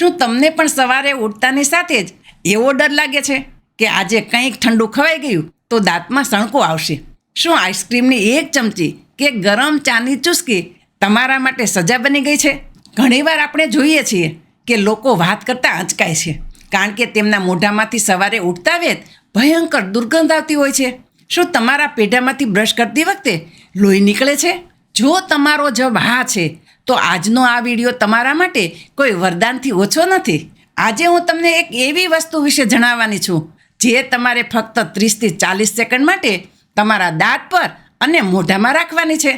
શું તમને પણ સવારે ઉઠતાની સાથે જ એવો ડર લાગે છે કે આજે કંઈક ઠંડુ ખવાઈ ગયું તો દાંતમાં સણકો આવશે? શું આઈસ્ક્રીમની એક ચમચી કે ગરમ ચાની ચૂસકી તમારા માટે સજા બની ગઈ છે? ઘણીવાર આપણે જોઈએ છીએ કે લોકો વાત કરતાં અચકાય છે કારણ કે તેમના મોઢામાંથી સવારે ઉઠતા વેત ભયંકર દુર્ગંધ આવતી હોય છે. શું તમારા પેઢામાંથી બ્રશ કરતી વખતે લોહી નીકળે છે? જો તમારો જવાબ હા છે તો આજનો આ વિડીયો તમારા માટે કોઈ વરદાનથી ઓછો નથી. આજે હું તમને એક એવી વસ્તુ વિશે જણાવવાની છું જે તમારે ફક્ત 30થી 40 સેકન્ડ માટે તમારા દાંત પર અને મોઢામાં રાખવાની છે.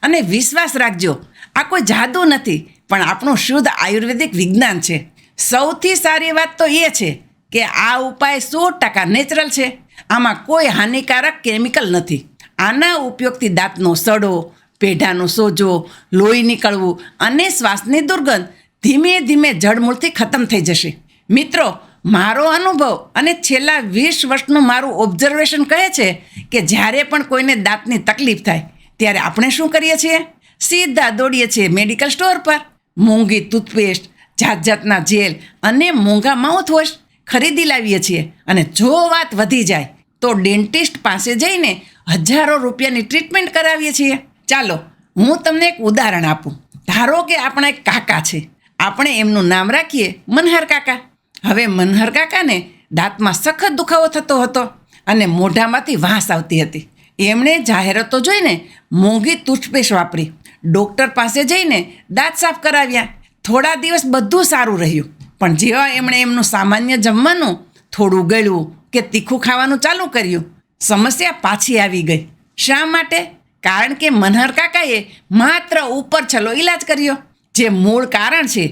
અને વિશ્વાસ રાખજો, આ કોઈ જાદુ નથી પણ આપણું શુદ્ધ આયુર્વેદિક વિજ્ઞાન છે. સૌથી સારી વાત તો એ છે કે આ ઉપાય 100% નેચરલ છે. આમાં કોઈ હાનિકારક કેમિકલ નથી. આના ઉપયોગથી દાંતનો સડો, પેઢાનો સોજો, લોહી નીકળવું અને શ્વાસની દુર્ગંધ ધીમે ધીમે જડમૂળથી ખતમ થઈ જશે. મિત્રો, મારો અનુભવ અને છેલ્લા 20 વર્ષનું મારું ઓબ્ઝર્વેશન કહે છે કે જ્યારે પણ કોઈને દાંતની તકલીફ થાય ત્યારે આપણે શું કરીએ છીએ? સીધા દોડીએ છીએ મેડિકલ સ્ટોર પર. મોંઘી ટૂથપેસ્ટ, જાત જાતના જેલ અને મોંઘા માઉથવોશ ખરીદી લાવીએ છીએ અને જો વાત વધી જાય તો ડેન્ટિસ્ટ પાસે જઈને હજારો રૂપિયાની ટ્રીટમેન્ટ કરાવીએ છીએ. ચાલો હું તમને એક ઉદાહરણ આપું. ધારો કે આપણા એક કાકા છે. આપણે એમનું નામ રાખીએ મનહર કાકા. હવે મનહર કાકાને દાંતમાં સખત દુખાવો થતો હતો અને મોઢામાંથી વાસ આવતી હતી. એમણે જાહેરાતો જોઈને મોંઘી ટૂથપેસ્ટ વાપરી. ડૉક્ટર પાસે જઈને દાંત સાફ કરાવ્યા. થોડા દિવસ બધું સારું રહ્યું પણ જેવા એમણે એમનું સામાન્ય જમવાનું થોડું ગળ્યું કે તીખું ખાવાનું ચાલુ કર્યું, સમસ્યા પાછી આવી ગઈ. શા માટે? કારણ કે મનહર કાકાએ માત્ર ઉપર છલો ઈલાજ કર્યો. જે મૂળ કારણ છે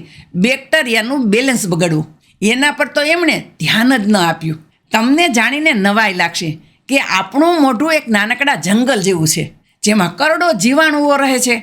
બેક્ટેરિયાનું બેલેન્સ બગડવું, એના પર તો એમણે ધ્યાન જ ન આપ્યું. તમને જાણીને નવાઈ લાગશે કે આપણું મોઢું એક નાનકડા જંગલ જેવું છે જેમાં કરોડો જીવાણુઓ રહે છે.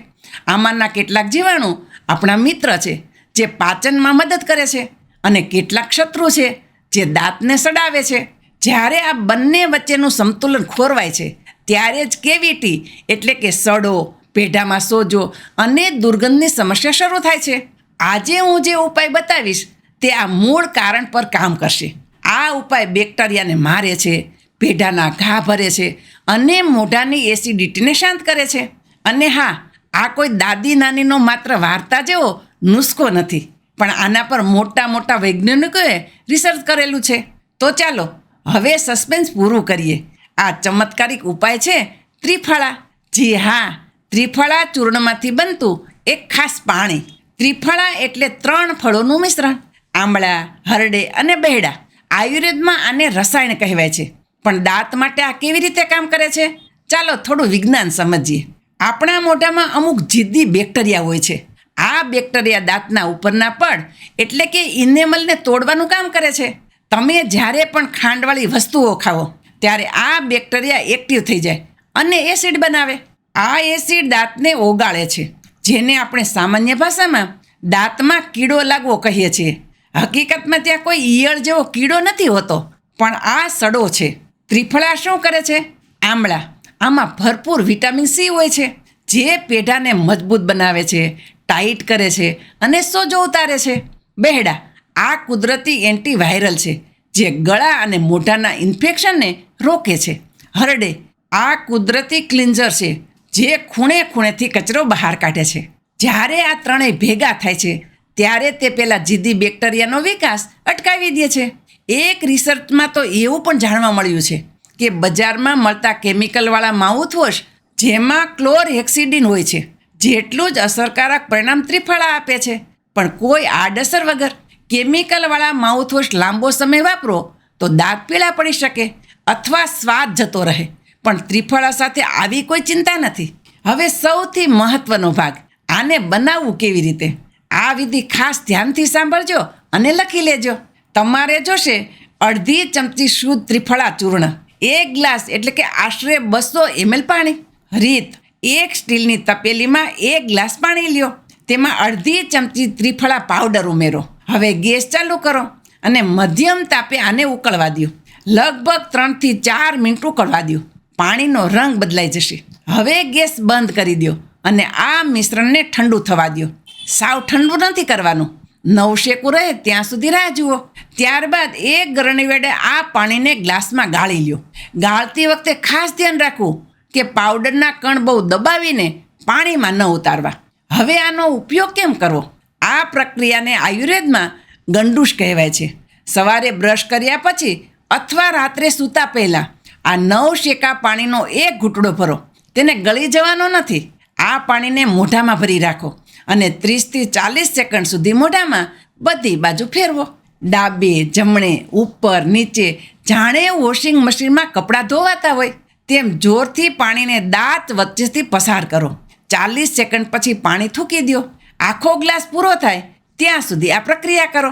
આમાંના કેટલાક જીવાણુ આપણા મિત્ર છે જે પાચનમાં મદદ કરે છે અને કેટલાક શત્રુ છે જે દાંતને સડાવે છે. જ્યારે આ બંને વચ્ચેનું સંતુલન ખોરવાય છે ત્યારે જ કેવિટી એટલે કે સડો, પેઢામાં સોજો અને દુર્ગંધની સમસ્યા શરૂ થાય છે. આજે હું જે ઉપાય બતાવીશ તે આ મૂળ કારણ પર કામ કરશે. આ ઉપાય બેક્ટેરિયાને મારે છે, પેઢાના ઘા ભરે છે અને મોઢાની એસિડિટીને શાંત કરે છે. અને હા, આ કોઈ દાદી નાનીનો માત્ર વાર્તા જેવો નુસ્ખો નથી પણ આના પર મોટા મોટા વૈજ્ઞાનિકોએ રિસર્ચ કરેલું છે. તો ચાલો હવે સસ્પેન્સ પૂરું કરીએ. આ ચમત્કારિક ઉપાય છે ત્રિફળા. જી હા, ત્રિફળા ચૂર્ણમાંથી બનતું એક ખાસ પાણી. ત્રિફળા એટલે 3 ફળોનું મિશ્રણ. આંબળા, હરડે અને બહેડા. આયુર્વેદમાં આને રસાયણ કહેવાય છે. પણ દાંત માટે આ કેવી રીતે કામ કરે છે? ચાલો થોડું વિજ્ઞાન સમજીએ. આપણા મોઢામાં અમુક જિદ્દી બેક્ટેરિયા હોય છે. આ બેક્ટેરિયા દાંતના ઉપરના પડ એટલે કે ઇનેમલને તોડવાનું કામ કરે છે. તમે જ્યારે પણ ખાંડવાળી વસ્તુઓ ખાઓ ત્યારે આ બેક્ટેરિયા એક્ટિવ થઈ જાય અને એસિડ બનાવે. આ એસિડ દાંતને ઓગાળે છે, જેને આપણે સામાન્ય ભાષામાં દાંતમાં કીડો લાગવો કહીએ છીએ. હકીકતમાં ત્યાં કોઈ ઈયળ જેવો કીડો નથી હોતો પણ આ સડો છે. ત્રિફળા શું કરે છે? આંબળા, આમાં ભરપૂર વિટામિન સી હોય છે જે પેઢાને મજબૂત બનાવે છે, ટાઈટ કરે છે અને સોજો ઉતારે છે. બહેડા, આ કુદરતી એન્ટીવાયરલ છે જે ગળા અને મોઢાના ઇન્ફેક્શનને રોકે છે. હરડે, આ કુદરતી ક્લિન્ઝર છે જે ખૂણે ખૂણેથી કચરો બહાર કાઢે છે. જ્યારે આ ત્રણેય ભેગા થાય છે ત્યારે તે પેલા જિદ્દી બેક્ટેરિયાનો વિકાસ અટકાવી દે છે. એક રિસર્ચમાં તો એવું પણ જાણવા મળ્યું છે કે બજારમાં મળતા કેમિકલવાળા માઉથવોશ જેમાં ક્લોરહેક્સિડિન હોય છે જેટલું જ અસરકારક પરિણામ ત્રિફળા આપે છે. પણ કોઈ આડઅસર વગર. કેમિકલવાળા માઉથવોશ લાંબો સમય વાપરો તો દાંત પીળા પડી શકે અથવા સ્વાદ જતો રહે. પણ ત્રિફળા સાથે આવી કોઈ ચિંતા નથી. હવે સૌથી મહત્વનો ભાગ, આને બનાવવું કેવી રીતે? આ વિધિ ખાસ ધ્યાનથી સાંભળજો અને લખી લેજો. તમારે જોશે અડધી ચમચી શુદ્ધ ત્રિફળા ચૂર્ણ, 1 ગ્લાસ એટલે કે આશરે 200 ml પાણી. રીત: એક સ્ટીલની તપેલીમાં 1 ગ્લાસ પાણી લ્યો, તેમાં અડધી ચમચી ત્રિફળા પાવડર ઉમેરો. હવે ગેસ ચાલુ કરો અને મધ્યમ તાપે આને ઉકળવા દો. લગભગ 3 થી 4 મિનિટ ઉકળવા દો. પાણીનો રંગ બદલાઈ જશે. હવે ગેસ બંધ કરી દો અને આ મિશ્રણને ઠંડુ થવા દો. સાવ ઠંડુ નથી કરવાનું, નવશેકું રહે ત્યાં સુધી રાહ જુઓ. ત્યારબાદ એક ગરણી વેડે આ પાણીને ગ્લાસમાં ગાળી લ્યો. ગાળતી વખતે ખાસ ધ્યાન રાખવું કે પાવડરના કણ બહુ દબાવીને પાણીમાં ન ઉતારવા. હવે આનો ઉપયોગ કેમ કરવો? આ પ્રક્રિયાને આયુર્વેદમાં ગંડૂશ કહેવાય છે. સવારે બ્રશ કર્યા પછી અથવા રાત્રે સૂતા પહેલાં આ નવશેકા પાણીનો એક ઘૂંટડો ભરો. તેને ગળી જવાનો નથી. આ પાણીને મોઢામાં ભરી રાખો અને 30થી 40 સેકન્ડ સુધી મોઢામાં બધી બાજુ ફેરવો. ડાબે જમણે ઉપર નીચે જાણે વોશિંગ મશીનમાં કપડાં ધોવાતા હોય તેમ જોરથી પાણીને દાંત વચ્ચેથી પસાર કરો. 40 સેકન્ડ પછી પાણી થૂકી દો. આખો ગ્લાસ પૂરો થાય ત્યાં સુધી આ પ્રક્રિયા કરો.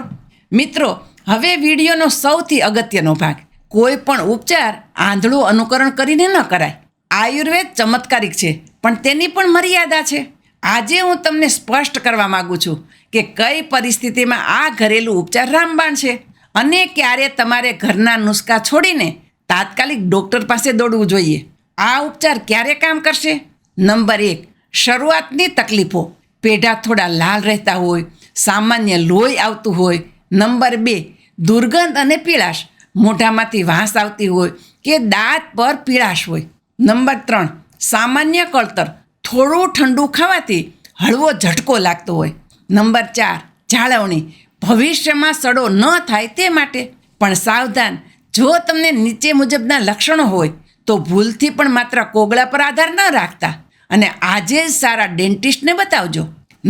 મિત્રો, હવે વિડીયોનો સૌથી અગત્યનો ભાગ. કોઈ પણ ઉપચાર આંધળું અનુકરણ કરીને ન કરાય. આયુર્વેદ ચમત્કારિક છે, પણ તેની પણ મર્યાદા છે. આજે હું તમને સ્પષ્ટ કરવા માગું છું કે કઈ પરિસ્થિતિમાં આ ઘરેલું ઉપચાર રામબાણ છે અને ક્યારે તમારે ઘરના નુસ્ખા છોડીને તાત્કાલિક ડૉક્ટર પાસે દોડવું જોઈએ. આ ઉપચાર ક્યારે કામ કરશે? નંબર 1, શરૂઆતની તકલીફો. પેઢા થોડા લાલ રહેતા હોય, સામાન્ય લોહી આવતું હોય. નંબર 2, દુર્ગંધ અને પીળાશ. મોઢામાંથી વાસ આવતી હોય કે દાંત પર પીળાશ હોય. નંબર 3, સામાન્ય કળતર. થોડું ઠંડુ ખાવાથી હળવો ઝટકો લાગતો હોય. નંબર 4, જાળવણી. ભવિષ્યમાં સડો ન થાય તે માટે. પણ સાવધાન, જો તમને નીચે મુજબના લક્ષણો હોય તો ભૂલથી પણ માત્ર કોગળા પર આધાર ન રાખતા અને આજે જ સારા ડેન્ટિસ્ટને બતાવજો.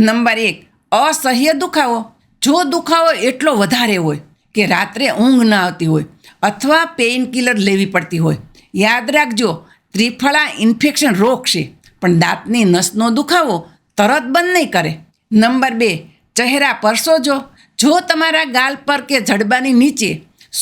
નંબર 1, અસહ્ય દુખાવો. જો દુખાવો એટલો વધારે હોય કે રાત્રે ઊંઘ ન આવતી હોય અથવા પેઇન કિલર લેવી પડતી હોય, યાદ રાખજો, ત્રિફળા ઇન્ફેક્શન રોકશે પણ દાંતની નસનો દુખાવો તરત બંધ નહીં કરે. નંબર 2, ચહેરા પર સોજો. જો તમારા ગાલ પર કે જડબાની નીચે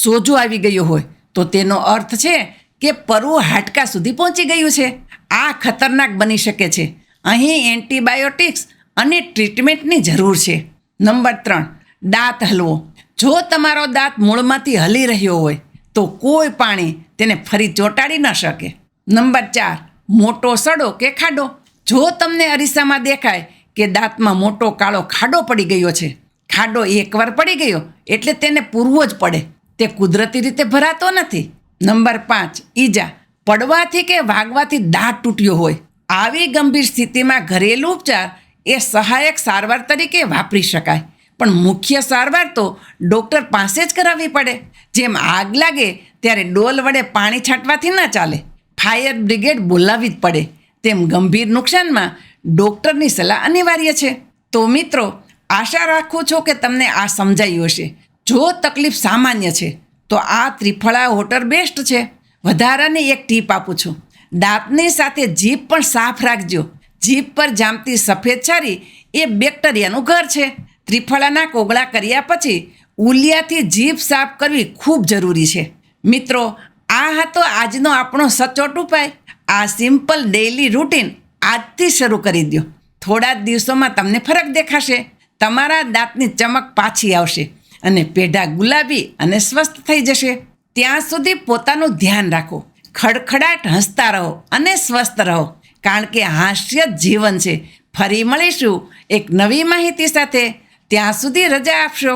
સોજો આવી ગયો હોય તો તેનો અર્થ છે કે પરવું હાડકાં સુધી પહોંચી ગયું છે. આ ખતરનાક બની શકે છે. અહીં એન્ટીબાયોટિક્સ અને ટ્રીટમેન્ટની જરૂર છે. નંબર 3, દાંત હલવો. જો તમારો દાંત મૂળમાંથી હલી રહ્યો હોય તો કોઈ પાણી તેને ફરી ચોંટાડી ન શકે. નંબર 4, મોટો સડો કે ખાડો. જો તમને અરીસામાં દેખાય કે દાંતમાં મોટો કાળો ખાડો પડી ગયો છે, ખાડો એકવાર પડી ગયો એટલે તેને પૂરવો જ પડે. તે કુદરતી રીતે ભરાતો નથી. નંબર 5, ઈજા. પડવાથી કે વાગવાથી દાંત તૂટ્યો હોય. આવી ગંભીર સ્થિતિમાં ઘરેલું ઉપચાર એ સહાયક સારવાર તરીકે વાપરી શકાય, પણ મુખ્ય સારવાર તો ડૉક્ટર પાસે જ કરાવવી પડે. જેમ આગ લાગે ત્યારે ડોલ વડે પાણી છાંટવાથી ન ચાલે, ફાયર બ્રિગેડ બોલાવવી જ પડે. તેમ ગંભીર નુકસાનમાં ડૉક્ટરની સલાહ અનિવાર્ય છે. તો મિત્રો, આશા રાખું છું કે તમને આ સમજાયું હશે. જો તકલીફ સામાન્ય છે તો આ ત્રિફળા વોટર બેસ્ટ છે. વધારાની એક ટીપ આપું છું, દાંતની સાથે જીભ પણ સાફ રાખજો. જીભ પર જામતી સફેદ છારી એ બેક્ટેરિયાનું ઘર છે. ત્રિફળાના કોગળા કર્યા પછી ઉલિયાથી જીભ સાફ કરવી ખૂબ જરૂરી છે. મિત્રો, આ હતો આજનો આપણો સચોટ ઉપાય. આ સિમ્પલ ડેઇલી રૂટીન આજથી શરૂ કરી દો. થોડા જ દિવસોમાં તમને ફરક દેખાશે. તમારા દાંતની ચમક પાછી આવશે અને પેઢા ગુલાબી અને સ્વસ્થ થઈ જશે. ત્યાં સુધી પોતાનું ધ્યાન રાખો. ખડખડાટ હસતા રહો અને સ્વસ્થ રહો, કારણ કે હાસ્ય જ જીવન છે. ફરી મળીશું એક નવી માહિતી સાથે. ત્યાં સુધી રજા આપશો.